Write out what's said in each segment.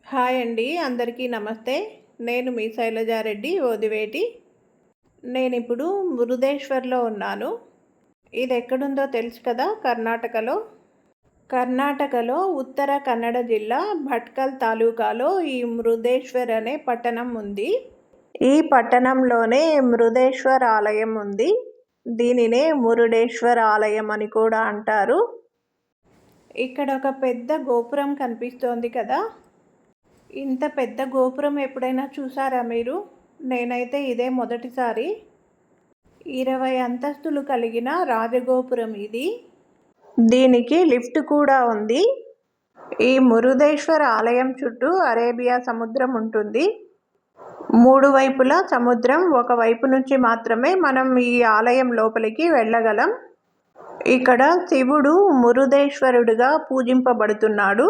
Hi అండి, అందరికీ నమస్తే. నేను మీ శైలజారెడ్డి ఓదివేటి. నేనిప్పుడు మురుదేశ్వర్లో ఉన్నాను. ఇది ఎక్కడుందో తెలుసు కదా, కర్ణాటకలో. కర్ణాటకలో ఉత్తర కన్నడ జిల్లా భట్కల్ తాలూకాలో ఈ మృదేశ్వర్ అనే పట్టణం ఉంది. ఈ పట్టణంలోనే మృదేశ్వర్ ఆలయం ఉంది. దీనినే మురుడేశ్వర్ ఆలయం అని కూడా అంటారు. ఇక్కడ ఒక పెద్ద గోపురం కనిపిస్తోంది కదా. ఇంత పెద్ద గోపురం ఎప్పుడైనా చూసారా మీరు? నేనైతే ఇదే మొదటిసారి. 20 అంతస్తులు కలిగిన రాజగోపురం ఇది. దీనికి లిఫ్ట్ కూడా ఉంది. ఈ మురుదేశ్వర ఆలయం చుట్టూ అరేబియా సముద్రం ఉంటుంది. 3 వైపులా సముద్రం. ఒక వైపు నుంచి మాత్రమే మనం ఈ ఆలయం లోపలికి వెళ్ళగలం. ఇక్కడ శివుడు మురుదేశ్వరుడిగా పూజింపబడుతున్నాడు.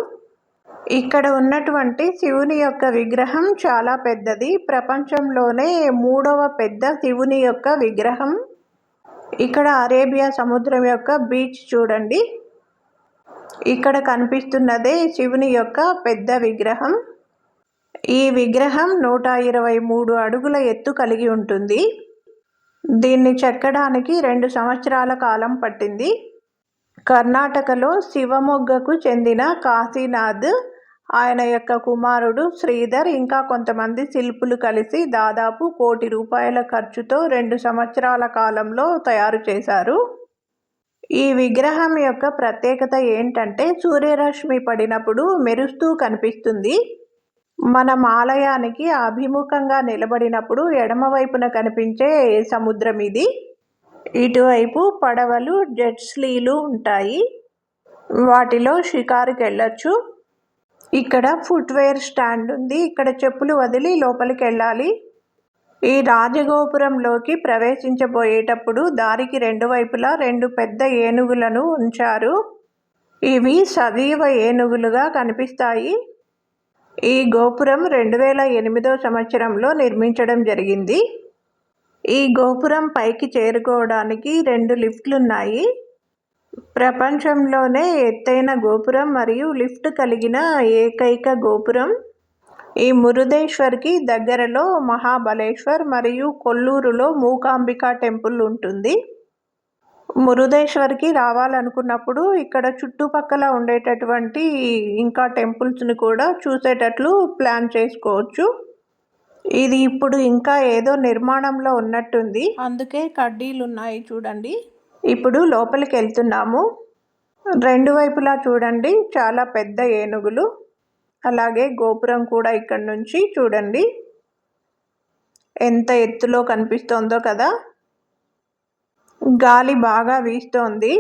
ఇక్కడ ఉన్నటువంటి శివుని యొక్క విగ్రహం చాలా పెద్దది. ప్రపంచంలోనే 3వ పెద్ద శివుని యొక్క విగ్రహం. ఇక్కడ అరేబియా సముద్రం యొక్క బీచ్ చూడండి. ఇక్కడ కనిపిస్తున్నదే శివుని యొక్క పెద్ద విగ్రహం. ఈ విగ్రహం 123 అడుగుల ఎత్తు కలిగి ఉంటుంది. దీన్ని చెక్కడానికి 2 సంవత్సరాల కాలం పట్టింది. కర్ణాటకలో శివమొగ్గకు చెందిన కాశీనాథ్, ఆయన యొక్క కుమారుడు శ్రీధర్, ఇంకా కొంతమంది శిల్పులు కలిసి దాదాపు 1 కోటి రూపాయల ఖర్చుతో 2 సంవత్సరాల కాలంలో తయారు చేశారు. ఈ విగ్రహం యొక్క ప్రత్యేకత ఏంటంటే సూర్యరశ్మి పడినప్పుడు మెరుస్తూ కనిపిస్తుంది. మనం ఆలయానికి అభిముఖంగా నిలబడినప్పుడు ఎడమవైపున కనిపించే సముద్రం ఇది. ఇటువైపు పడవలు, జెట్స్లీలు ఉంటాయి. వాటిలో షికారుకి వెళ్ళొచ్చు. ఇక్కడ ఫుట్వేర్ స్టాండ్ ఉంది. ఇక్కడ చెప్పులు వదిలి లోపలికి వెళ్ళాలి. ఈ రాజగోపురంలోకి ప్రవేశించబోయేటప్పుడు దారికి 2 వైపులా 2 పెద్ద ఏనుగులను ఉంచారు. ఇవి సజీవ ఏనుగులుగా కనిపిస్తాయి. ఈ గోపురం 2008వ సంవత్సరంలో నిర్మించడం జరిగింది. ఈ గోపురం పైకి చేరుకోవడానికి 2 లిఫ్ట్లున్నాయి. ప్రపంచంలోనే ఎత్తైన గోపురం మరియు లిఫ్ట్ కలిగిన ఏకైక గోపురం. ఈ మురుదేశ్వర్కి దగ్గరలో మహాబలేశ్వర్ మరియు కొల్లూరులో మూకాంబికా టెంపుల్ ఉంటుంది. మురుదేశ్వర్కి రావాలనుకున్నప్పుడు ఇక్కడ చుట్టుపక్కల ఉండేటటువంటి ఇంకా టెంపుల్స్ని కూడా చూసేటట్లు ప్లాన్ చేసుకోవచ్చు. ఇది ఇప్పుడు ఇంకా ఏదో నిర్మాణంలో ఉన్నట్టుంది, అందుకే కడ్డీలు ఉన్నాయి చూడండి. ఇప్పుడు లోపలికి వెళ్తున్నాము. 2 వైపులా చూడండి, చాలా పెద్ద ఏనుగులు. అలాగే గోపురం కూడా ఇక్కడ నుంచి చూడండి ఎంత ఎత్తులో కనిపిస్తోందో కదా. గాలి బాగా వీస్తోంది,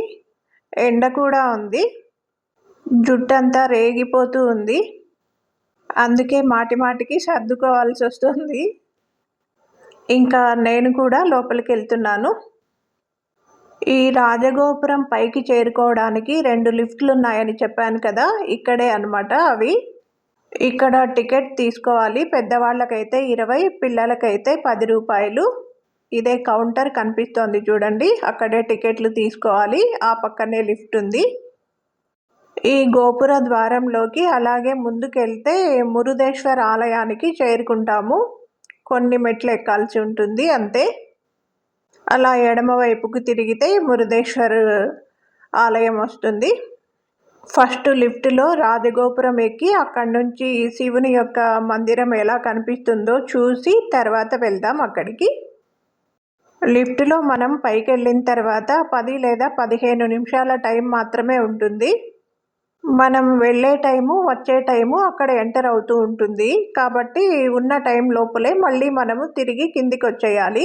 ఎండ కూడా ఉంది, జుట్టంతా రేగిపోతూ ఉంది. అందుకే మాటికి సర్దుకోవాల్సి వస్తుంది. ఇంకా నేను కూడా లోపలికి వెళ్తున్నాను. ఈ రాజగోపురం పైకి చేరుకోవడానికి 2 లిఫ్ట్లు ఉన్నాయని చెప్పాను కదా, ఇక్కడే అన్నమాట అవి. ఇక్కడ టికెట్ తీసుకోవాలి. పెద్దవాళ్ళకైతే 20, పిల్లలకైతే 10 రూపాయలు. ఇదే కౌంటర్ కనిపిస్తోంది చూడండి, అక్కడే టికెట్లు తీసుకోవాలి. ఆ పక్కనే లిఫ్ట్ ఉంది. ఈ గోపుర ద్వారంలోకి అలాగే ముందుకెళ్తే మురుదేశ్వర్ ఆలయానికి చేరుకుంటాము. కొన్ని మెట్లు ఎక్కాల్సి ఉంటుంది అంతే. అలా ఎడమ వైపుకు తిరిగితే మురుదేశ్వర్ ఆలయం వస్తుంది. ఫస్ట్ లిఫ్ట్లో రాజగోపురం ఎక్కి అక్కడి నుంచి శివుని యొక్క మందిరం ఎలా కనిపిస్తుందో చూసి తర్వాత వెళ్దాం అక్కడికి. లిఫ్ట్లో మనం పైకి వెళ్ళిన తర్వాత 10 లేదా 15 నిమిషాల టైం మాత్రమే ఉంటుంది. మనం వెళ్ళే టైము, వచ్చే టైము అక్కడ ఎంటర్ అవుతూ ఉంటుంది. కాబట్టి ఉన్న టైం లోపలే మళ్ళీ మనము తిరిగి కిందికి వచ్చేయాలి.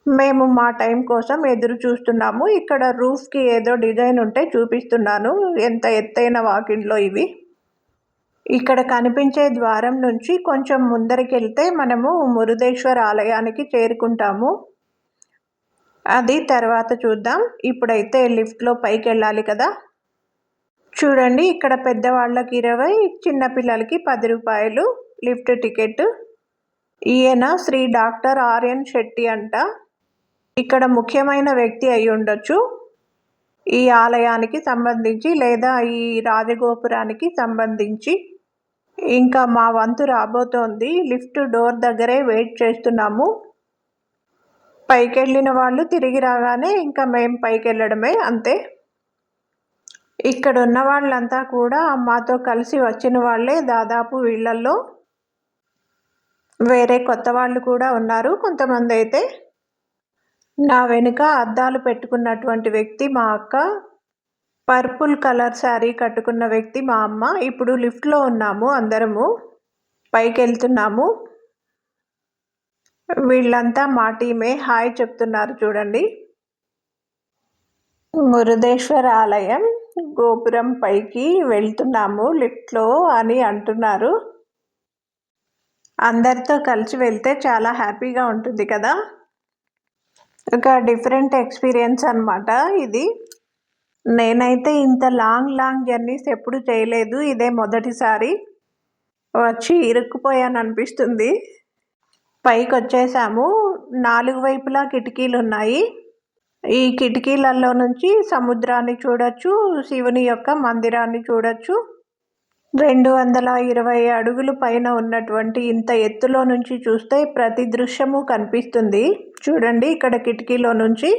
మేము మా టైం కోసం ఎదురు చూస్తున్నాము. ఇక్కడ రూఫ్కి ఏదో డిజైన్ ఉంటే చూపిస్తున్నాను. ఎంత ఎత్తైన వాకిండ్లో ఇవి. ఇక్కడ కనిపించే ద్వారం నుంచి కొంచెం ముందరికి వెళ్తే మనము మురుదేశ్వర్ ఆలయానికి చేరుకుంటాము. అది తర్వాత చూద్దాం. ఇప్పుడైతే లిఫ్ట్లో పైకి వెళ్ళాలి కదా. చూడండి, ఇక్కడ పెద్దవాళ్ళకి 20, చిన్నపిల్లలకి 10 రూపాయలు లిఫ్ట్ టికెట్. ఈయన శ్రీ డాక్టర్ ఆర్ఎన్ శెట్టి అంట. ఇక్కడ ముఖ్యమైన వ్యక్తి అయి ఉండొచ్చు ఈ ఆలయానికి సంబంధించి లేదా ఈ రాజగోపురానికి సంబంధించి. ఇంకా మా వంతు రాబోతోంది. లిఫ్ట్ డోర్ దగ్గరే వెయిట్ చేస్తున్నాము. పైకెళ్ళిన వాళ్ళు తిరిగి రాగానే ఇంకా మేము పైకెళ్ళడమే అంతే. ఇక్కడ ఉన్న వాళ్ళంతా కూడా మాతో కలిసి వచ్చిన వాళ్ళే. దాదాపు వీళ్ళల్లో వేరే కొత్త వాళ్ళు కూడా ఉన్నారు కొంతమంది. అయితే నా వెనుక అద్దాలు పెట్టుకున్నటువంటి వ్యక్తి మా అక్క, పర్పుల్ కలర్ శారీ కట్టుకున్న వ్యక్తి మా అమ్మ. ఇప్పుడు లిఫ్ట్లో ఉన్నాము, అందరము పైకి వెళ్తున్నాము. వీళ్ళంతా మా టీమే. హాయ్ చెప్తున్నారు చూడండి. మురుదేశ్వర ఆలయం గోపురం పైకి వెళ్తున్నాము లిఫ్ట్లో అని అంటున్నారు. అందరితో కలిసి వెళ్తే చాలా హ్యాపీగా ఉంటుంది కదా. ఒక డిఫరెంట్ ఎక్స్పీరియన్స్ అన్నమాట ఇది. నేనైతే ఇంత లాంగ్ జర్నీస్ ఎప్పుడు చేయలేదు. ఇదే మొదటిసారి వచ్చి ఇరుక్కుపోయాను అనిపిస్తుంది. పైకి వచ్చేసాము. 4 వైపులా కిటికీలు ఉన్నాయి. ఈ కిటికీలలో నుంచి సముద్రాన్ని చూడొచ్చు, శివుని యొక్క మందిరాన్ని చూడొచ్చు. 220 అడుగులు పైన ఉన్నటువంటి ఇంత ఎత్తులో నుంచి చూస్తే ప్రతి దృశ్యము కనిపిస్తుంది. చూడండి ఇక్కడ కిటికీలో నుంచి.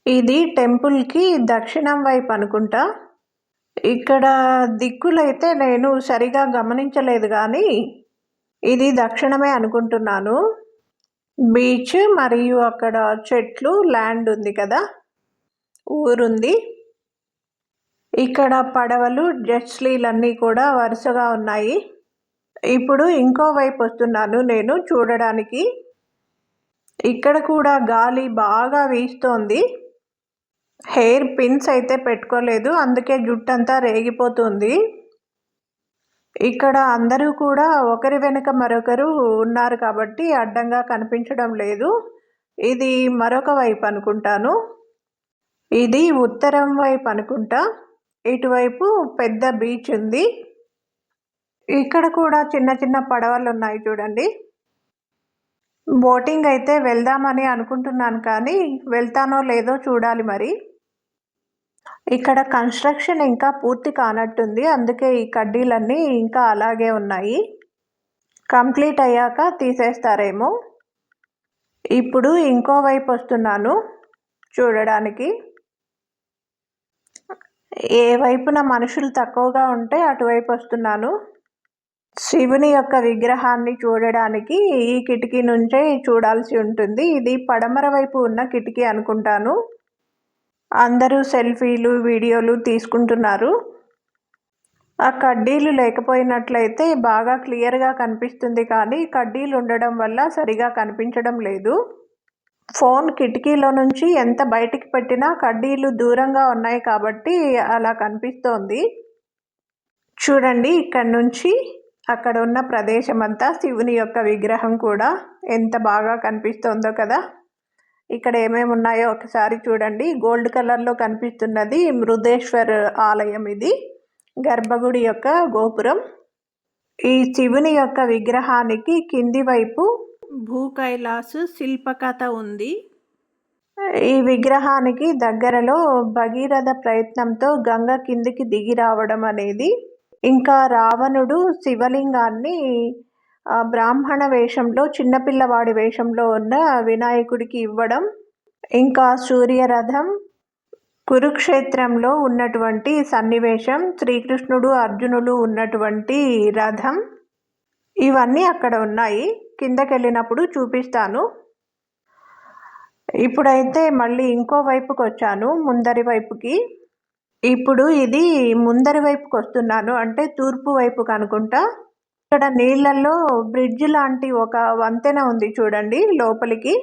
ఇది టెంపుల్కి దక్షిణం వైపు అనుకుంటా. ఇక్కడ దిక్కులైతే నేను సరిగా గమనించలేదు కానీ ఇది దక్షిణమే అనుకుంటున్నాను. బీచ్ మరియు అక్కడ చెట్లు, ల్యాండ్ ఉంది కదా, ఊరుంది. ఇక్కడ పడవలు, జెట్స్లీలన్నీ కూడా వరుసగా ఉన్నాయి. ఇప్పుడు ఇంకో వైపు వస్తున్నాను నేను చూడడానికి. ఇక్కడ కూడా గాలి బాగా వీస్తోంది. హెయిర్ పిన్స్ అయితే పెట్టుకోలేదు, అందుకే జుట్టంతా రేగిపోతుంది. ఇక్కడ అందరూ కూడా ఒకరి వెనుక మరొకరు ఉన్నారు కాబట్టి అడ్డంగా కనిపించడం లేదు. ఇది మరొక వైపు అనుకుంటాను. ఇది ఉత్తరం వైపు అనుకుంటా. ఇటువైపు పెద్ద బీచ్ ఉంది. ఇక్కడ కూడా చిన్న చిన్న పడవలు ఉన్నాయి చూడండి. బోటింగ్ అయితే వెళ్దామని అనుకుంటున్నాను కానీ వెళ్తానో లేదో చూడాలి మరి. ఇక్కడ కన్స్ట్రక్షన్ ఇంకా పూర్తి కానట్టుంది, అందుకే ఈ కడ్డీలన్నీ ఇంకా అలాగే ఉన్నాయి. కంప్లీట్ అయ్యాక తీసేస్తారేమో. ఇప్పుడు ఇంకో వైపు వస్తున్నాను చూడడానికి. ఏ వైపున మనుషులు తక్కువగా ఉంటే అటువైపు వస్తున్నాను. శివుని యొక్క విగ్రహాన్ని చూడడానికి ఈ కిటికీ నుంచే చూడాల్సి ఉంటుంది. ఇది పడమర వైపు ఉన్న కిటికీ అనుకుంటాను. అందరూ సెల్ఫీలు, వీడియోలు తీసుకుంటున్నారు. ఆ కడ్డీలు లేకపోయినట్లయితే బాగా క్లియర్గా కనిపిస్తుంది కానీ కడ్డీలు ఉండడం వల్ల సరిగా కనిపించడం లేదు. ఫోన్ కిటికీలో నుంచి ఎంత బయటికి పెట్టినా కడ్డీలు దూరంగా ఉన్నాయి కాబట్టి అలా కనిపిస్తోంది. చూడండి ఇక్కడ నుంచి అక్కడ ఉన్న ప్రదేశం అంతా శివుని యొక్క విగ్రహం కూడా ఎంత బాగా కనిపిస్తోందో కదా. ఇక్కడ ఏమేమి ఉన్నాయో ఒకసారి చూడండి. గోల్డ్ కలర్లో కనిపిస్తున్నది మురుదేశ్వర ఆలయం. ఇది గర్భగుడి యొక్క గోపురం. ఈ శివుని యొక్క విగ్రహానికి కింది వైపు భూ కైలాస్ శిల్పకథ ఉంది. ఈ విగ్రహానికి దగ్గరలో భగీరథ ప్రయత్నంతో గంగ కిందికి దిగి రావడం అనేది, ఇంకా రావణుడు శివలింగాన్ని బ్రాహ్మణ వేషంలో, చిన్నపిల్లవాడి వేషంలో ఉన్న వినాయకుడికి ఇవ్వడం, ఇంకా సూర్యరథం, కురుక్షేత్రంలో ఉన్నటువంటి సన్నివేశం, శ్రీకృష్ణుడు అర్జునులు ఉన్నటువంటి రథం, ఇవన్నీ అక్కడ ఉన్నాయి. కిందకి వెళ్ళినప్పుడు చూపిస్తాను. ఇప్పుడైతే మళ్ళీ ఇంకో వైపుకి వచ్చాను, ముందరి వైపుకి. ఇప్పుడు ఇది ముందరి వైపుకి వస్తున్నాను, అంటే తూర్పు వైపుకి అనుకుంటా. ఇక్కడ నీళ్ళల్లో బ్రిడ్జ్ లాంటి ఒక వంతెన ఉంది చూడండి లోపలికి.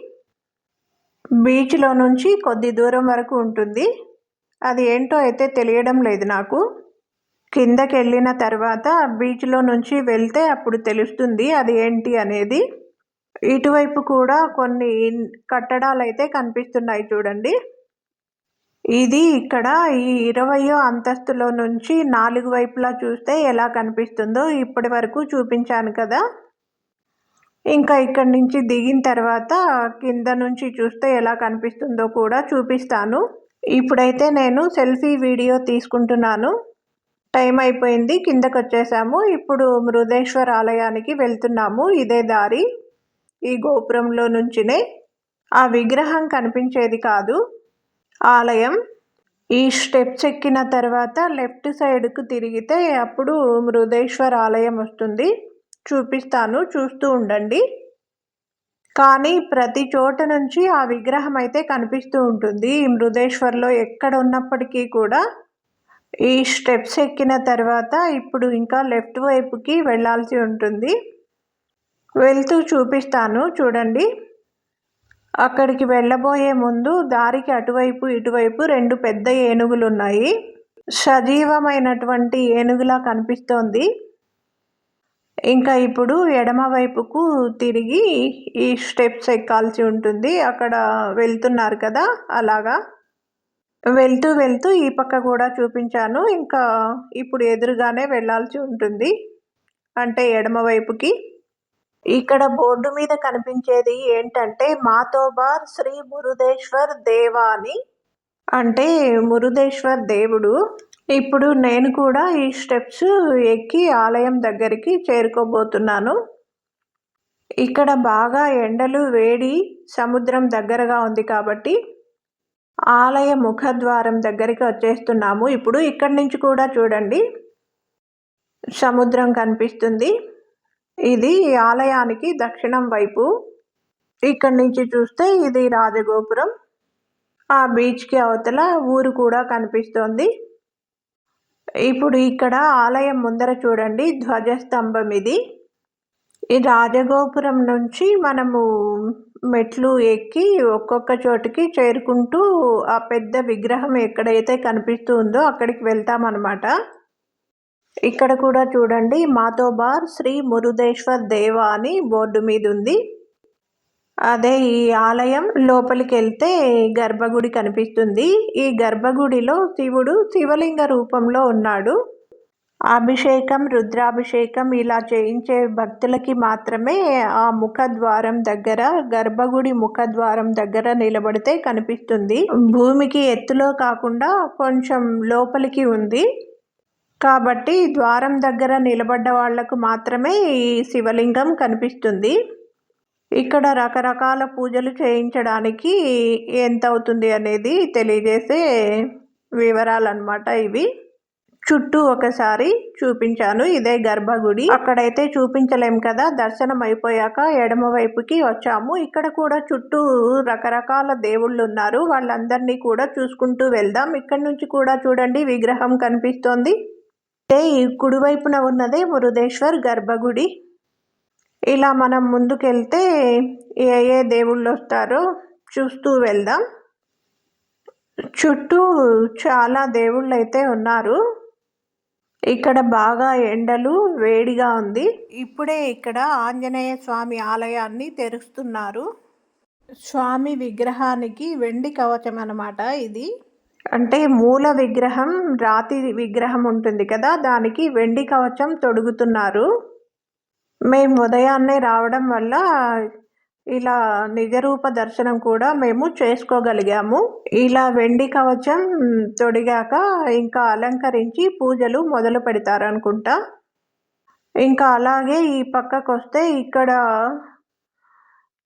బీచ్లో నుంచి కొద్ది దూరం వరకు ఉంటుంది. అది ఏంటో అయితే తెలియడం లేదు నాకు. కిందకి వెళ్ళిన తర్వాత బీచ్లో నుంచి వెళ్తే అప్పుడు తెలుస్తుంది అది ఏంటి అనేది. ఇటువైపు కూడా కొన్ని కట్టడాలు అయితే కనిపిస్తున్నాయి చూడండి. ఇది ఇక్కడ ఈ 20వ అంతస్తులో నుంచి 4 వైపులా చూస్తే ఎలా కనిపిస్తుందో ఇప్పటి వరకు చూపించాను కదా. ఇంకా ఇక్కడి నుంచి దిగిన తర్వాత కింద నుంచి చూస్తే ఎలా కనిపిస్తుందో కూడా చూపిస్తాను. ఇప్పుడైతే నేను సెల్ఫీ వీడియో తీసుకుంటున్నాను. టైం అయిపోయింది, కిందకు వచ్చేసాము. ఇప్పుడు మృదేశ్వర ఆలయానికి వెళ్తున్నాము. ఇదే దారి, ఈ గోపురంలో నుంచినే. ఆ విగ్రహం కనిపించేది కాదు, ఆలయం. ఈ స్టెప్స్ ఎక్కిన తర్వాత లెఫ్ట్ సైడ్కు తిరిగితే అప్పుడు మృదేశ్వర ఆలయం వస్తుంది. చూపిస్తాను, చూస్తూ ఉండండి. కానీ ప్రతి చోట నుంచి ఆ విగ్రహం అయితే కనిపిస్తూ ఉంటుంది. ఈ మృదేశ్వర్లో ఎక్కడ ఉన్నప్పటికీ కూడా ఈ స్టెప్స్ ఎక్కిన తర్వాత ఇప్పుడు ఇంకా లెఫ్ట్ వైపుకి వెళ్ళాల్సి ఉంటుంది. వెళ్తూ చూపిస్తాను, చూడండి. అక్కడికి వెళ్ళబోయే ముందు దారికి అటువైపు ఇటువైపు 2 పెద్ద ఏనుగులు ఉన్నాయి. సజీవమైనటువంటి ఏనుగులా కనిపిస్తోంది. ఇంకా ఇప్పుడు ఎడమ వైపుకు తిరిగి ఈ స్టెప్స్ ఎక్కాల్సి ఉంటుంది. అక్కడ వెళ్తున్నారు కదా, అలాగా వెళ్తూ వెళ్తూ ఈ పక్క కూడా చూపించాను. ఇంకా ఇప్పుడు ఎదురుగానే వెళ్ళాల్సి ఉంటుంది, అంటే ఎడమ వైపుకి. ఇక్కడ బోర్డు మీద కనిపించేది ఏంటంటే మాతోబార్ శ్రీ మురుదేశ్వర్ దేవా అని, అంటే మురుదేశ్వర్ దేవుడు. ఇప్పుడు నేను కూడా ఈ స్టెప్స్ ఎక్కి ఆలయం దగ్గరికి చేరుకోబోతున్నాను. ఇక్కడ బాగా ఎండలు, వేడి, సముద్రం దగ్గరగా ఉంది కాబట్టి ఆలయ ముఖద్వారం దగ్గరికి వచ్చేస్తున్నాము. ఇప్పుడు ఇక్కడి నుంచి కూడా చూడండి, సముద్రం కనిపిస్తుంది. ఇది ఆలయానికి దక్షిణం వైపు. ఇక్కడి నుంచి చూస్తే ఇది రాజగోపురం. ఆ బీచ్కి అవతల ఊరు కూడా కనిపిస్తోంది. ఇప్పుడు ఇక్కడ ఆలయం ముందర చూడండి, ధ్వజస్తంభం ఇది. ఈ రాజగోపురం నుంచి మనము మెట్లు ఎక్కి ఒక్కొక్క చోటుకి చేరుకుంటూ ఆ పెద్ద విగ్రహం ఎక్కడైతే కనిపిస్తూ ఉందో అక్కడికి వెళ్తామన్నమాట. ఇక్కడ కూడా చూడండి, మాతోబార్ శ్రీ మురుదేశ్వర్ దేవా అని బోర్డు మీద ఉంది. అదే ఈ ఆలయం లోపలికి వెళ్తే గర్భగుడి కనిపిస్తుంది. ఈ గర్భగుడిలో శివుడు శివలింగ రూపంలో ఉన్నాడు. అభిషేకం, రుద్రాభిషేకం ఇలా చేయించే భక్తులకి మాత్రమే ఆ ముఖద్వారం దగ్గర, గర్భగుడి ముఖద్వారం దగ్గర నిలబడితే కనిపిస్తుంది. భూమికి ఎత్తులో కాకుండా కొంచెం లోపలికి ఉంది కాబట్టి ద్వారం దగ్గర నిలబడ్డ వాళ్లకు మాత్రమే ఈ శివలింగం కనిపిస్తుంది. ఇక్కడ రకరకాల పూజలు చేయించడానికి ఎంత అవుతుంది అనేది తెలియజేసే వివరాలన్నమాట ఇవి. చుట్టూ ఒకసారి చూపించాను, ఇదే గర్భగుడి. అక్కడైతే చూపించలేం కదా, దర్శనం అయిపోయాక ఎడమ వైపుకి వచ్చాము. ఇక్కడ కూడా చుట్టూ రకరకాల దేవుళ్ళు ఉన్నారు, వాళ్ళందరినీ కూడా చూసుకుంటూ వెళ్దాం. ఇక్కడ నుంచి కూడా చూడండి, విగ్రహం కనిపిస్తోంది. ఈ కుడివైపున ఉన్నదే మురుదేశ్వర్ గర్భగుడి. ఇలా మనం ముందుకెళ్తే ఏ ఏ దేవుళ్ళు వస్తారో చూస్తూ వెళ్దాం. చుట్టూ చాలా దేవుళ్ళు అయితే ఉన్నారు. ఇక్కడ బాగా ఎండలు, వేడిగా ఉంది. ఇప్పుడే ఇక్కడ ఆంజనేయ స్వామి ఆలయాన్ని తెరుస్తున్నారు. స్వామి విగ్రహానికి వెండి కవచం అన్నమాట ఇది. అంటే మూల విగ్రహం, రాతి విగ్రహం ఉంటుంది కదా, దానికి వెండి కవచం తొడుగుతున్నారు. మేము ఉదయాన్నే రావడం వల్ల ఇలా నిజరూప దర్శనం కూడా మేము చేసుకోగలిగాము. ఇలా వెండి కవచం తొడిగాక ఇంకా అలంకరించి పూజలు మొదలు పెడతారనుకుంటా. ఇంకా అలాగే ఈ పక్కకు వస్తే ఇక్కడ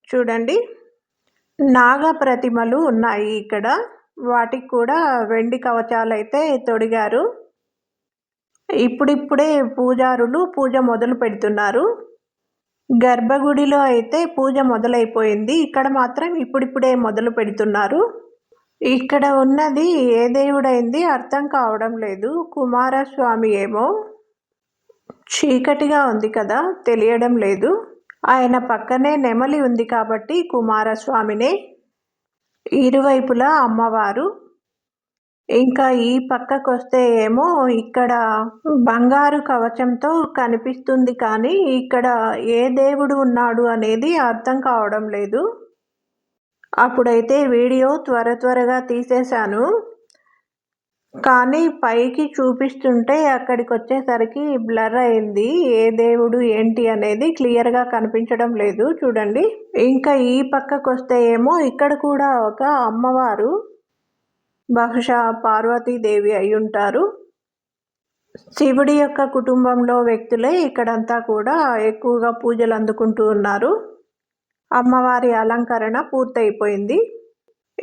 చూడండి, నాగ ప్రతిమలు ఉన్నాయి ఇక్కడ. వాటికి కూడా వెండి కవచాలు అయితే తొడిగారు. ఇప్పుడిప్పుడే పూజారులు పూజ మొదలు పెడుతున్నారు. గర్భగుడిలో అయితే పూజ మొదలైపోయింది, ఇక్కడ మాత్రం ఇప్పుడిప్పుడే మొదలు పెడుతున్నారు. ఇక్కడ ఉన్నది ఏ దేవుడైంది అర్థం కావడం లేదు. కుమారస్వామి ఏమో, చీకటిగా ఉంది కదా, తెలియడం లేదు. ఆయన పక్కనే నెమలి ఉంది కాబట్టి కుమారస్వామినే. ఇరువైపులా అమ్మవారు. ఇంకా ఈ పక్కకు వస్తే ఏమో ఇక్కడ బంగారు కవచంతో కనిపిస్తుంది, కానీ ఇక్కడ ఏ దేవుడు ఉన్నాడు అనేది అర్థం కావడం లేదు. అప్పుడైతే వీడియో త్వరగా తీసేశాను, కానీ పైకి చూపిస్తుంటే అక్కడికి వచ్చేసరికి బ్లర్ అయింది. ఏ దేవుడు ఏంటి అనేది క్లియర్గా కనిపించడం లేదు. చూడండి, ఇంకా ఈ పక్కకు వస్తే ఏమో ఇక్కడ కూడా ఒక అమ్మవారు, బహుశా పార్వతీదేవి అయి ఉంటారు. శివుడి యొక్క కుటుంబంలో వ్యక్తులే ఇక్కడంతా కూడా ఎక్కువగా పూజలు అందుకుంటూ ఉన్నారు. అమ్మవారి అలంకరణ పూర్తయిపోయింది.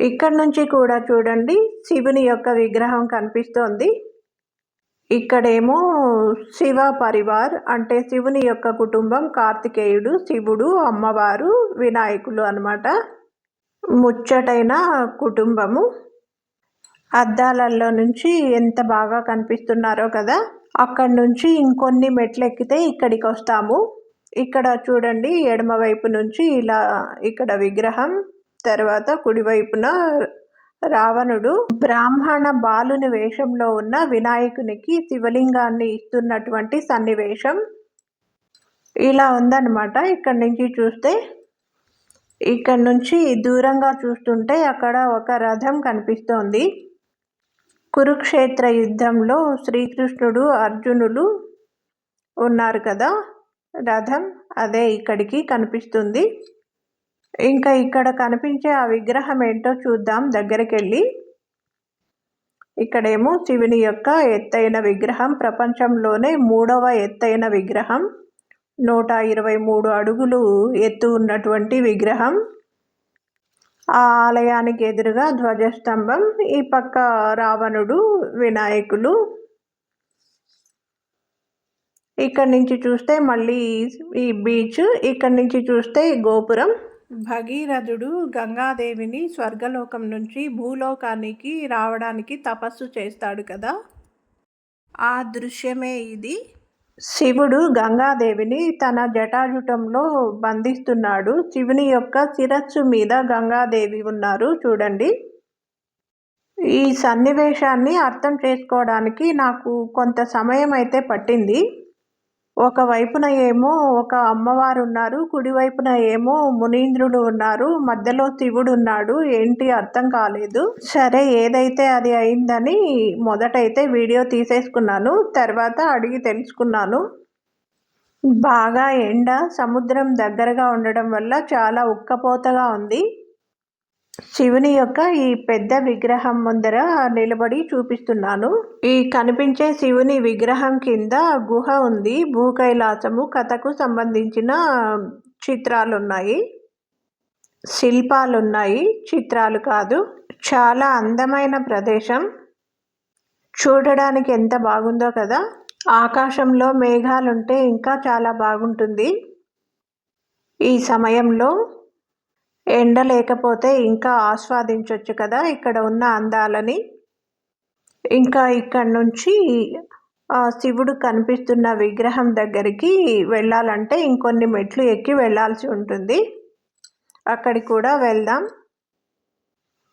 ఇక్కడ నుంచి కూడా చూడండి శివుని యొక్క విగ్రహం కనిపిస్తోంది. ఇక్కడేమో శివ పరివార్ అంటే శివుని యొక్క కుటుంబం, కార్తికేయుడు, శివుడు, అమ్మవారు, వినాయకులు అన్నమాట. ముచ్చటైన కుటుంబము. అద్దాలలో నుంచి ఎంత బాగా కనిపిస్తున్నారో కదా. అక్కడి నుంచి ఇంకొన్ని మెట్లు ఎక్కితే ఇక్కడికి వస్తాము. ఇక్కడ చూడండి ఎడమ వైపు నుంచి ఇలా ఇక్కడ విగ్రహం, తర్వాత కుడివైపున రావణుడు బ్రాహ్మణ బాలుని వేషంలో ఉన్న వినాయకునికి శివలింగాన్ని ఇస్తున్నటువంటి సన్నివేశం ఇలా ఉందన్నమాట. ఇక్కడి నుంచి చూస్తే, ఇక్కడ నుంచి దూరంగా చూస్తుంటే అక్కడ ఒక రథం కనిపిస్తోంది. కురుక్షేత్ర యుద్ధంలో శ్రీకృష్ణుడు, అర్జునులు ఉన్నారు కదా, రథం అదే ఇక్కడికి కనిపిస్తుంది. ఇంకా ఇక్కడ కనిపించే ఆ విగ్రహం ఏంటో చూద్దాం దగ్గరికి వెళ్ళి. ఇక్కడేమో శివుని యొక్క ఎత్తైన విగ్రహం, ప్రపంచంలోనే 3వ ఎత్తైన విగ్రహం, 123 అడుగులు ఎత్తు ఉన్నటువంటి విగ్రహం. ఆ ఆలయానికి ఎదురుగా ధ్వజస్తంభం, ఈ పక్క రావణుడు, వినాయకులు. ఇక్కడ నుంచి చూస్తే మళ్ళీ ఈ బీచ్, ఇక్కడ నుంచి చూస్తే గోపురం. భగీరథుడు గంగాదేవిని స్వర్గలోకం నుంచి భూలోకానికి రావడానికి తపస్సు చేస్తాడు కదా, ఆ దృశ్యమే ఇది. శివుడు గంగాదేవిని తన జటాజుటంలో బంధిస్తున్నాడు. శివుని యొక్క శిరస్సు మీద గంగాదేవి ఉన్నారు చూడండి. ఈ సన్నివేశాన్ని అర్థం చేసుకోవడానికి నాకు కొంత సమయం అయితే పట్టింది. ఒకవైపున ఏమో ఒక అమ్మవారు ఉన్నారు, కుడివైపున ఏమో మునీంద్రుడు ఉన్నారు, మధ్యలో శివుడు ఉన్నాడు. ఏంటి అర్థం కాలేదు. సరే ఏదైతే అది అయిందని మొదటైతే వీడియో తీసేసుకున్నాను, తర్వాత అడిగి తెలుసుకున్నాను. బాగా ఎండ, సముద్రం దగ్గరగా ఉండడం వల్ల చాలా ఉక్కపోతగా ఉంది. శివుని యొక్క ఈ పెద్ద విగ్రహం ముందర నిలబడి చూపిస్తున్నాను. ఈ కనిపించే శివుని విగ్రహం కింద గుహ ఉంది. భూకైలాసము కథకు సంబంధించిన చిత్రాలు ఉన్నాయి, శిల్పాలు ఉన్నాయి, చిత్రాలు కాదు. చాలా అందమైన ప్రదేశం, చూడడానికి ఎంత బాగుందో కదా. ఆకాశంలో మేఘాలుంటే ఇంకా చాలా బాగుంటుంది. ఈ సమయంలో ఎండ లేకపోతే ఇంకా ఆస్వాదించవచ్చు కదా ఇక్కడ ఉన్న అందాలని. ఇంకా ఇక్కడ నుంచి శివుడు కనిపిస్తున్న విగ్రహం దగ్గరికి వెళ్ళాలంటే ఇంకొన్ని మెట్లు ఎక్కి వెళ్ళాల్సి ఉంటుంది. అక్కడికి కూడా వెళ్దాం.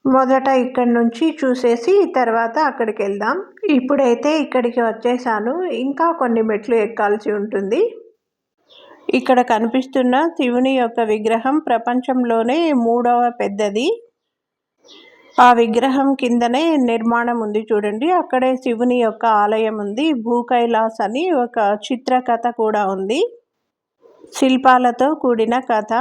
మొదట ఇక్కడి నుంచి చూసేసి తర్వాత అక్కడికి వెళ్దాం. ఇప్పుడైతే ఇక్కడికి వచ్చేసాను, ఇంకా కొన్ని మెట్లు ఎక్కాల్సి ఉంటుంది. ఇక్కడ కనిపిస్తున్న శివుని యొక్క విగ్రహం ప్రపంచంలోనే 3వ పెద్దది. ఆ విగ్రహం కిందనే నిర్మాణం ఉంది చూడండి, అక్కడే శివుని యొక్క ఆలయం ఉంది. భూకైలాస్ అని ఒక చిత్రకథ కూడా ఉంది, శిల్పాలతో కూడిన కథ.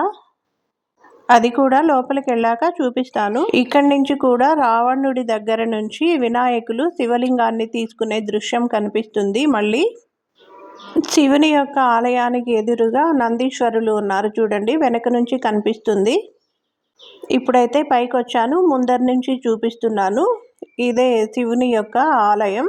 అది కూడా లోపలికి వెళ్ళాక చూపిస్తాను. ఇక్కడి నుంచి కూడా రావణుడి దగ్గర నుంచి వినాయకులు శివలింగాన్ని తీసుకునే దృశ్యం కనిపిస్తుంది. మళ్ళీ శివుని యొక్క ఆలయానికి ఎదురుగా నందీశ్వరులు ఉన్నారు చూడండి, వెనక నుంచి కనిపిస్తుంది. ఇప్పుడైతే పైకి వచ్చాను, ముందరి నుంచి చూపిస్తున్నాను. ఇదే శివుని యొక్క ఆలయం.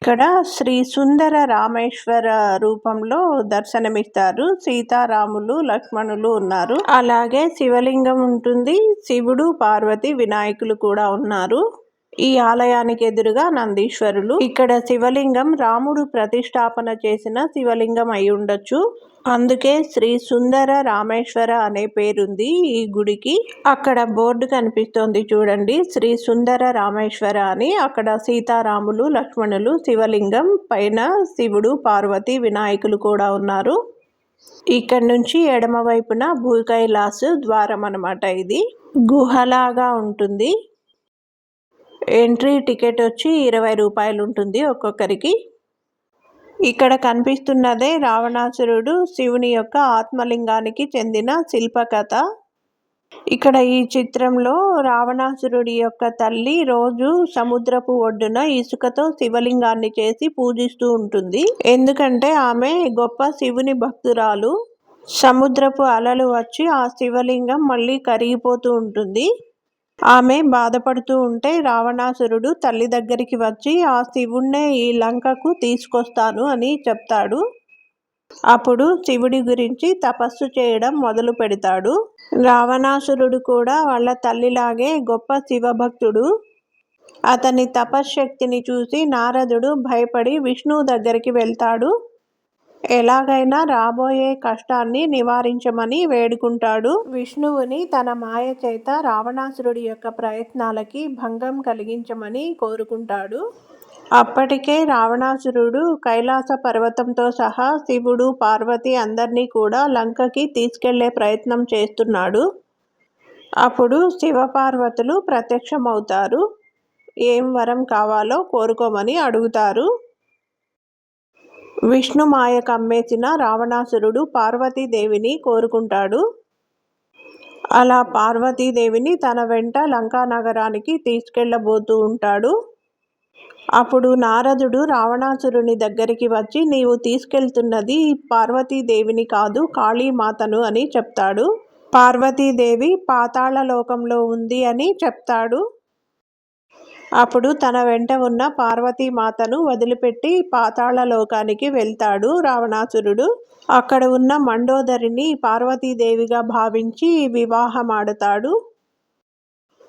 ఇక్కడ శ్రీ సుందర రామేశ్వర రూపంలో దర్శనమిస్తారు. సీతారాములు, లక్ష్మణులు ఉన్నారు. అలాగే శివలింగం ఉంటుంది, శివుడు, పార్వతి, వినాయకులు కూడా ఉన్నారు. ఈ ఆలయానికి ఎదురుగా నందీశ్వరులు. ఇక్కడ శివలింగం రాముడు ప్రతిష్టాపన చేసిన శివలింగం అయి ఉండొచ్చు, అందుకే శ్రీ సుందర రామేశ్వర అనే పేరుంది ఈ గుడికి. అక్కడ బోర్డు కనిపిస్తోంది చూడండి, శ్రీ సుందర రామేశ్వర అని. అక్కడ సీతారాములు, లక్ష్మణులు, శివలింగం, పైన శివుడు, పార్వతి, వినాయకులు కూడా ఉన్నారు. ఇక్కడ నుంచి ఎడమ వైపున భూకైలాస్ ద్వారం అన్నమాట. ఇది గుహలాగా ఉంటుంది. ఎంట్రీ టికెట్ వచ్చి 20 రూపాయలు ఉంటుంది ఒక్కొక్కరికి. ఇక్కడ కనిపిస్తున్నదే రావణాసురుడు శివుని యొక్క ఆత్మలింగానికి చెందిన శిల్పకథ. ఇక్కడ ఈ చిత్రంలో రావణాసురుడి యొక్క తల్లి రోజు సముద్రపు ఒడ్డున ఇసుకతో శివలింగాన్ని చేసి పూజిస్తూ ఉంటుంది. ఎందుకంటే ఆమె గొప్ప శివుని భక్తురాలు. సముద్రపు అలలు వచ్చి ఆ శివలింగం మళ్ళీ కరిగిపోతూ ఉంటుంది. ఆమె బాధపడుతూ ఉంటే రావణాసురుడు తల్లి దగ్గరికి వచ్చి ఆ శివుణ్ణే ఈ లంకకు తీసుకొస్తాను అని చెప్తాడు. అప్పుడు శివుడి గురించి తపస్సు చేయడం మొదలు పెడతాడు. రావణాసురుడు కూడా వాళ్ళ తల్లిలాగే గొప్ప శివభక్తుడు. అతని తపశ్శక్తిని చూసి నారదుడు భయపడి విష్ణువు దగ్గరికి వెళ్తాడు. ఎలాగైనా రాబోయే కష్టాన్ని నివారించమని వేడుకుంటాడు. విష్ణువుని తన మాయ చేత రావణాసురుడి యొక్క ప్రయత్నాలకి భంగం కలిగించమని కోరుకుంటాడు. అప్పటికే రావణాసురుడు కైలాస పర్వతంతో సహా శివుడు, పార్వతి అందరినీ కూడా లంకకి తీసుకెళ్లే ప్రయత్నం చేస్తున్నాడు. అప్పుడు శివపార్వతులు ప్రత్యక్షమవుతారు. ఏం వరం కావాలో కోరుకోమని అడుగుతారు. విష్ణు మాయ కమ్మేసిన రావణాసురుడు పార్వతీదేవిని కోరుకుంటాడు. అలా పార్వతీదేవిని తన వెంట లంకా నగరానికి తీసుకెళ్లబోతూ ఉంటాడు. అప్పుడు నారదుడు రావణాసురుని దగ్గరికి వచ్చి నీవు తీసుకెళ్తున్నది పార్వతీదేవిని కాదు కాళీమాతను అని చెప్తాడు. పార్వతీదేవి పాతాళ లోకంలో ఉంది అని చెప్తాడు. అప్పుడు తన వెంట ఉన్న పార్వతీమాతను వదిలిపెట్టి పాతాళ లోకానికి వెళ్తాడు రావణాసురుడు. అక్కడ ఉన్న మండోదరిని పార్వతీదేవిగా భావించి వివాహమాడతాడు.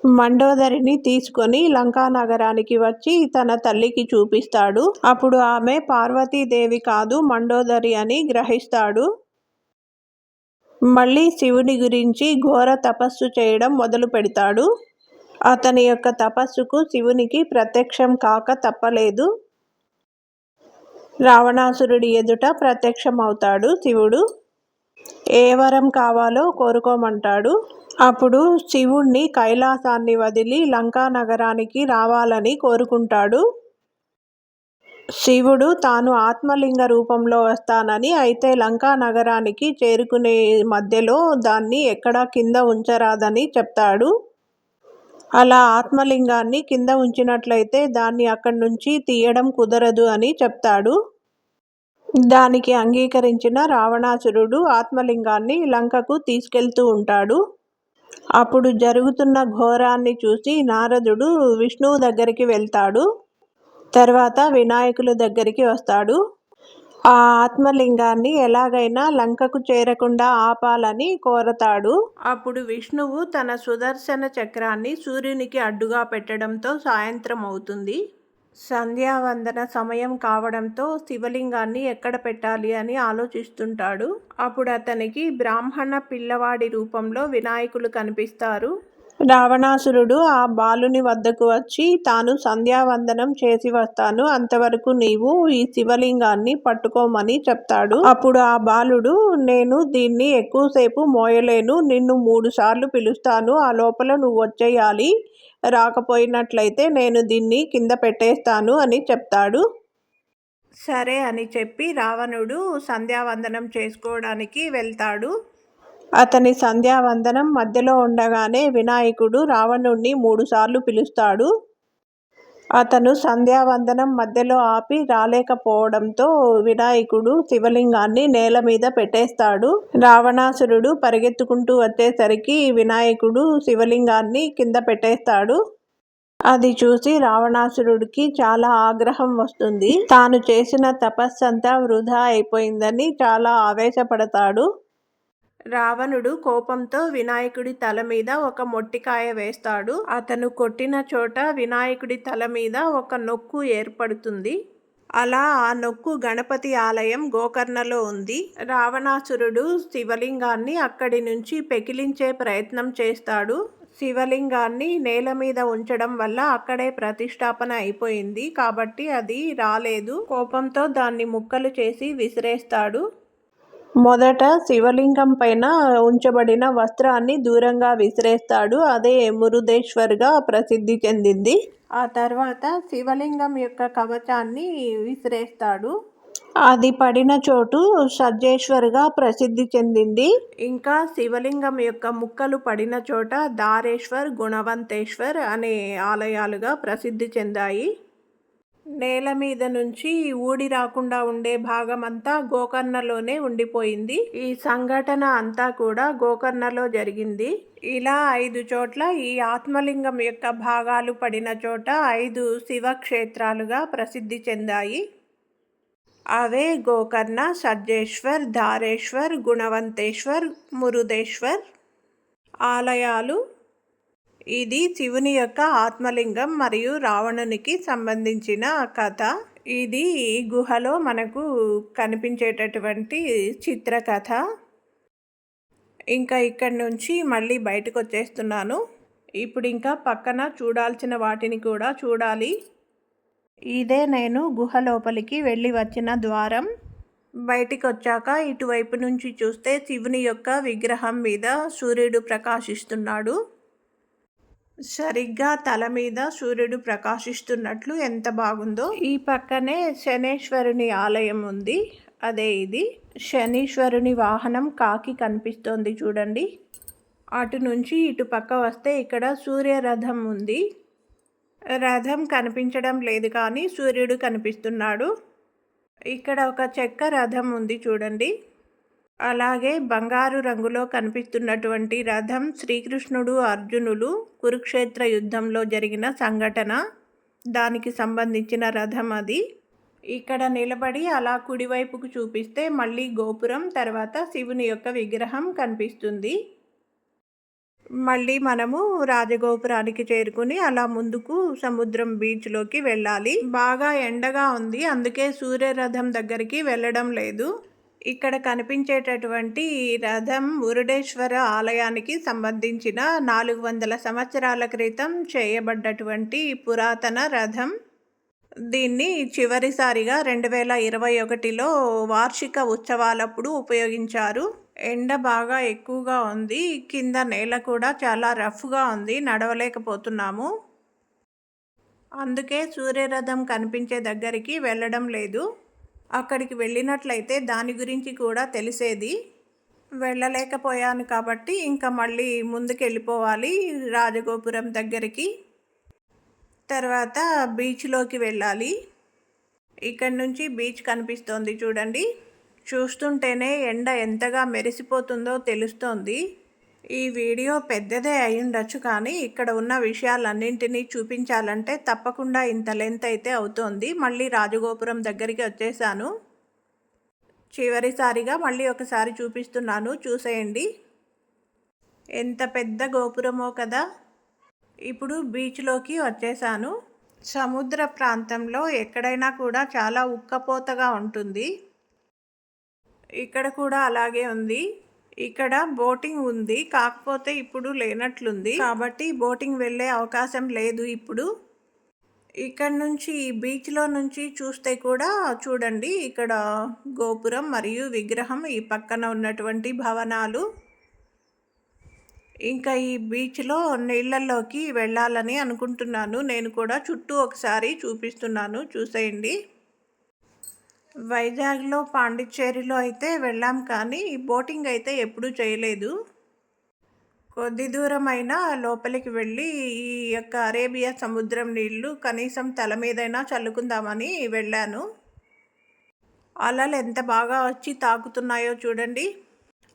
మండోదరిని తీసుకొని లంకా నగరానికి వచ్చి తన తల్లికి చూపిస్తాడు. అప్పుడు ఆమె పార్వతీదేవి కాదు మండోదరి అని గ్రహిస్తాడు. మళ్ళీ శివుని గురించి ఘోర తపస్సు చేయడం మొదలు పెడతాడు. అతని యొక్క తపస్సుకు శివునికి ప్రత్యక్షం కాక తప్పలేదు. రావణాసురుడి ఎదుట ప్రత్యక్షమవుతాడు శివుడు. ఏ వరం కావాలో కోరుకోమంటాడు. అప్పుడు శివుణ్ణి కైలాసాన్ని వదిలి లంకా నగరానికి రావాలని కోరుకుంటాడు. శివుడు తాను ఆత్మలింగ రూపంలో వస్తానని, అయితే లంకా నగరానికి చేరుకునే మధ్యలో దాన్ని ఎక్కడా కింద ఉంచరాదని చెప్తాడు. అలా ఆత్మలింగాన్ని కింద ఉంచినట్లయితే దాన్ని అక్కడి నుంచి తీయడం కుదరదు అని చెప్తాడు. దానికి అంగీకరించిన రావణాసురుడు ఆత్మలింగాన్ని లంకకు తీసుకెళ్తూ ఉంటాడు. అప్పుడు జరుగుతున్న ఘోరాన్ని చూసి నారదుడు విష్ణువు దగ్గరికి వెళ్తాడు. తర్వాత వినాయకుల దగ్గరికి వస్తాడు. ఆ ఆత్మలింగాన్ని ఎలాగైనా లంకకు చేరకుండా ఆపాలని కోరతాడు. అప్పుడు విష్ణువు తన సుదర్శన చక్రాన్ని సూర్యునికి అడ్డుగా పెట్టడంతో సాయంత్రం అవుతుంది. సంధ్యావందన సమయం కావడంతో శివలింగాన్ని ఎక్కడ పెట్టాలి అని ఆలోచిస్తుంటాడు. అప్పుడు అతనికి బ్రాహ్మణ పిల్లవాడి రూపంలో వినాయకులు కనిపిస్తారు. రావణాసురుడు ఆ బాలుని వద్దకు వచ్చి తాను సంధ్యావందనం చేసి వస్తాను, అంతవరకు నీవు ఈ శివలింగాన్ని పట్టుకోమని చెప్తాడు. అప్పుడు ఆ బాలుడు నేను దీన్ని ఎక్కువసేపు మోయలేను, నిన్ను 3 సార్లు పిలుస్తాను, ఆ లోపల నువ్వు వచ్చేయాలి, రాకపోయినట్లయితే నేను దీన్ని కింద పెట్టేస్తాను అని చెప్తాడు. సరే అని చెప్పి రావణుడు సంధ్యావందనం చేసుకోవడానికి వెళ్తాడు. అతని సంధ్యావందనం మధ్యలో ఉండగానే వినాయకుడు రావణుణ్ణి 3 సార్లు పిలుస్తాడు. అతను సంధ్యావందనం మధ్యలో ఆపి రాలేకపోవడంతో వినాయకుడు శివలింగాన్ని నేల మీద పెట్టేస్తాడు. రావణాసురుడు పరిగెత్తుకుంటూ వచ్చేసరికి వినాయకుడు శివలింగాన్ని కింద పెట్టేస్తాడు. అది చూసి రావణాసురుడికి చాలా ఆగ్రహం వస్తుంది. తాను చేసిన తపస్సంతా వృధా అయిపోయిందని చాలా ఆవేశపడతాడు. రావణుడు కోపంతో వినాయకుడి తల మీద ఒక మొట్టికాయ వేస్తాడు. అతను కొట్టిన చోట వినాయకుడి తల మీద ఒక నొక్కు ఏర్పడుతుంది. అలా ఆ నొక్కు గణపతి ఆలయం గోకర్ణలో ఉంది. రావణాసురుడు శివలింగాన్ని అక్కడి నుంచి పెకిలించే ప్రయత్నం చేస్తాడు. శివలింగాన్ని నేల మీద ఉంచడం వల్ల అక్కడే ప్రతిష్టాపన అయిపోయింది కాబట్టి అది రాలేదు. కోపంతో దాన్ని ముక్కలు చేసి విసిరేస్తాడు. మొదట శివలింగం పైన ఉంచబడిన వస్త్రాన్ని దూరంగా విసిరేస్తాడు. అదే మురుదేశ్వర్గా ప్రసిద్ధి చెందింది. ఆ తర్వాత శివలింగం యొక్క కవచాన్ని విసిరేస్తాడు. అది పడిన చోటు సజ్జేశ్వర్గా ప్రసిద్ధి చెందింది. ఇంకా శివలింగం యొక్క ముక్కలు పడిన చోట దారేశ్వర్, గుణవంతేశ్వర్ అనే ఆలయాలుగా ప్రసిద్ధి చెందాయి. నేల మీద నుంచి ఊడి రాకుండా ఉండే భాగమంతా గోకర్ణలోనే ఉండిపోయింది. ఈ సంఘటన అంతా కూడా గోకర్ణలో జరిగింది. ఇలా 5 చోట్ల ఈ ఆత్మలింగం యొక్క భాగాలు పడిన చోట 5 శివక్షేత్రాలుగా ప్రసిద్ధి చెందాయి. అవే గోకర్ణ, సజ్జేశ్వర్, దారేశ్వర్, గుణవంతేశ్వర్, మురుదేశ్వర్ ఆలయాలు. ఇది శివుని యొక్క ఆత్మలింగం మరియు రావణునికి సంబంధించిన కథ. ఇది గుహలో మనకు కనిపించేటటువంటి చిత్రకథ. ఇంకా ఇక్కడి నుంచి మళ్ళీ బయటకు వచ్చేస్తున్నాను. ఇప్పుడు ఇంకా పక్కన చూడాల్సిన వాటిని కూడా చూడాలి. ఇదే నేను గుహ లోపలికి వెళ్ళి వచ్చిన ద్వారం. బయటికి వచ్చాక ఇటువైపు నుంచి చూస్తే శివుని యొక్క విగ్రహం మీద సూర్యుడు ప్రకాశిస్తున్నాడు. సరిగ్గా తల మీద సూర్యుడు ప్రకాశిస్తున్నట్లు ఎంత బాగుందో. ఈ పక్కనే శనేశ్వరుని ఆలయం ఉంది. అదే ఇది. శనీశ్వరుని వాహనం కాకి కనిపిస్తోంది చూడండి. అటు నుంచి ఇటు పక్క వస్తే ఇక్కడ సూర్యరథం ఉంది. రథం కనిపించడం లేదు కానీ సూర్యుడు కనిపిస్తున్నాడు. ఇక్కడ ఒక చెక్క రథం ఉంది చూడండి. అలాగే బంగారు రంగులో కనిపిస్తున్నటువంటి రథం శ్రీకృష్ణుడు, అర్జునులు కురుక్షేత్ర యుద్ధంలో జరిగిన సంఘటన, దానికి సంబంధించిన రథం అది. ఇక్కడ నిలబడి అలా కుడివైపుకు చూపిస్తే మళ్ళీ గోపురం, తర్వాత శివుని యొక్క విగ్రహం కనిపిస్తుంది. మళ్ళీ మనము రాజగోపురానికి చేరుకుని అలా ముందుకు సముద్రం బీచ్లోకి వెళ్ళాలి. బాగా ఎండగా ఉంది, అందుకే సూర్యరథం దగ్గరికి వెళ్ళడం లేదు. ఇక్కడ కనిపించేటటువంటి రథం మురుడేశ్వర ఆలయానికి సంబంధించిన 400 సంవత్సరాల క్రితం చేయబడ్డటువంటి పురాతన రథం. దీన్ని చివరిసారిగా 2021లో వార్షిక ఉత్సవాలప్పుడు ఉపయోగించారు. ఎండ బాగా ఎక్కువగా ఉంది. కింద నేల కూడా చాలా రఫ్గా ఉంది, నడవలేకపోతున్నాము. అందుకే సూర్యరథం కనిపించే దగ్గరికి వెళ్ళడం లేదు. అక్కడికి వెళ్ళినట్లయితే దాని గురించి కూడా తెలిసేది. వెళ్ళలేకపోయాను కాబట్టి ఇంకా మళ్ళీ ముందుకు వెళ్ళిపోవాలి రాజగోపురం దగ్గరికి. తర్వాత బీచ్లోకి వెళ్ళాలి. ఇక్కడ నుంచి బీచ్ కనిపిస్తోంది చూడండి. చూస్తుంటేనే ఎండ ఎంతగా మెరిసిపోతుందో తెలుస్తోంది. ఈ వీడియో పెద్దదే అయి ఉండొచ్చు కానీ ఇక్కడ ఉన్న విషయాలన్నింటినీ చూపించాలంటే తప్పకుండా ఇంత లెంత్ అయితే అవుతోంది. మళ్ళీ రాజగోపురం దగ్గరికి వచ్చేసాను. చివరిసారిగా మళ్ళీ ఒకసారి చూపిస్తున్నాను, చూసేయండి. ఎంత పెద్ద గోపురమో కదా. ఇప్పుడు బీచ్లోకి వచ్చేసాను. సముద్ర ప్రాంతంలో ఎక్కడైనా కూడా చాలా ఉక్కపోతగా ఉంటుంది. ఇక్కడ కూడా అలాగే ఉంది. ఇక్కడ బోటింగ్ ఉంది, కాకపోతే ఇప్పుడు లేనట్లుంది కాబట్టి బోటింగ్ వెళ్ళే అవకాశం లేదు ఇప్పుడు. ఇక్కడ నుంచి బీచ్లో నుంచి చూస్తే కూడా చూడండి, ఇక్కడ గోపురం మరియు విగ్రహం, ఈ పక్కన ఉన్నటువంటి భవనాలు. ఇంకా ఈ బీచ్లో నీళ్ళల్లోకి వెళ్ళాలని అనుకుంటున్నాను. నేను కూడా చుట్టూ ఒకసారి చూపిస్తున్నాను, చూసేయండి. వైజాగ్లో పాండిచ్చేరిలో అయితే వెళ్ళాం కానీ బోటింగ్ అయితే ఎప్పుడూ చేయలేదు. కొద్ది దూరమైనా లోపలికి వెళ్ళి ఈ యొక్క అరేబియా సముద్రం నీళ్లు కనీసం తల మీదైనా చల్లుకుందామని వెళ్ళాను. అలలు ఎంత బాగా వచ్చి తాకుతున్నాయో చూడండి.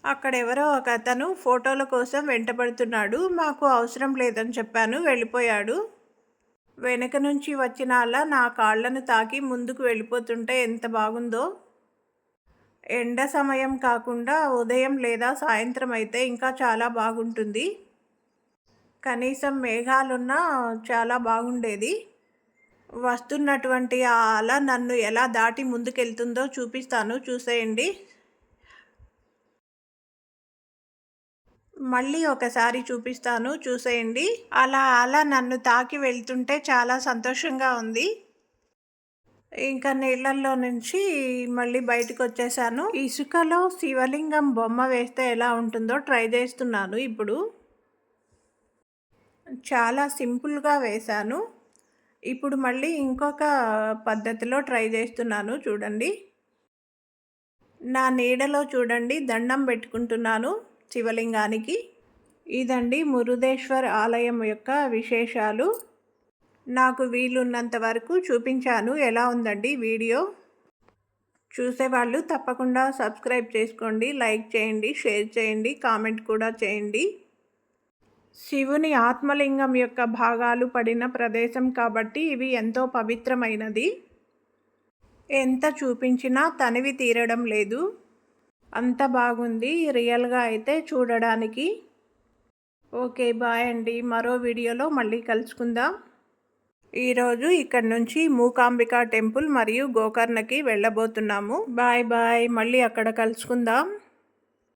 అక్కడ ఎవరో ఒక అతను ఫోటోల కోసం వెంటబడుతున్నాడు. మాకు అవసరం లేదని చెప్పాను, వెళ్ళిపోయాడు. వెనక నుంచి వచ్చిన అల నా కాళ్లను తాకి ముందుకు వెళ్ళిపోతుంటే ఎంత బాగుందో. ఎండ సమయం కాకుండా ఉదయం లేదా సాయంత్రం అయితే ఇంకా చాలా బాగుంటుంది. కనీసం మేఘాలున్నా చాలా బాగుండేది. వస్తున్నటువంటి ఆ అల నన్ను ఎలా దాటి ముందుకెళ్తుందో చూపిస్తాను, చూసేయండి. మళ్ళీ ఒకసారి చూపిస్తాను, చూసేయండి. అలా నన్ను తాకి వెళ్తుంటే చాలా సంతోషంగా ఉంది. ఇంకా నీళ్ళల్లో నుంచి మళ్ళీ బయటకు వచ్చేసాను. ఇసుకలో శివలింగం బొమ్మ వేస్తే ఎలా ఉంటుందో ట్రై చేస్తున్నాను ఇప్పుడు. చాలా సింపుల్గా వేశాను. ఇప్పుడు మళ్ళీ ఇంకొక పద్ధతిలో ట్రై చేస్తున్నాను చూడండి. నా నీడలో చూడండి దండం పెట్టుకుంటున్నాను శివలింగానికి. ఇదండి మురుదేశ్వర్ ఆలయం యొక్క విశేషాలు. నాకు వీలున్నంత వరకు చూపించాను. ఎలా ఉందండి వీడియో? చూసేవాళ్ళు తప్పకుండా సబ్స్క్రైబ్ చేసుకోండి, లైక్ చేయండి, షేర్ చేయండి, కామెంట్ కూడా చేయండి. శివుని ఆత్మలింగం యొక్క భాగాలు పడిన ప్రదేశం కాబట్టి ఇవి ఎంతో పవిత్రమైనది. ఎంత చూపించినా తనివి తీరడం లేదు. అంత బాగుంది రియల్గా అయితే చూడడానికి. ఓకే, బాయ్ అండి. మరో వీడియోలో మళ్ళీ కలుసుకుందాం. ఈరోజు ఇక్కడ నుంచి మూకాంబికా టెంపుల్ మరియు గోకర్ణకి వెళ్ళబోతున్నాము. బాయ్ బాయ్, మళ్ళీ అక్కడ కలుసుకుందాం.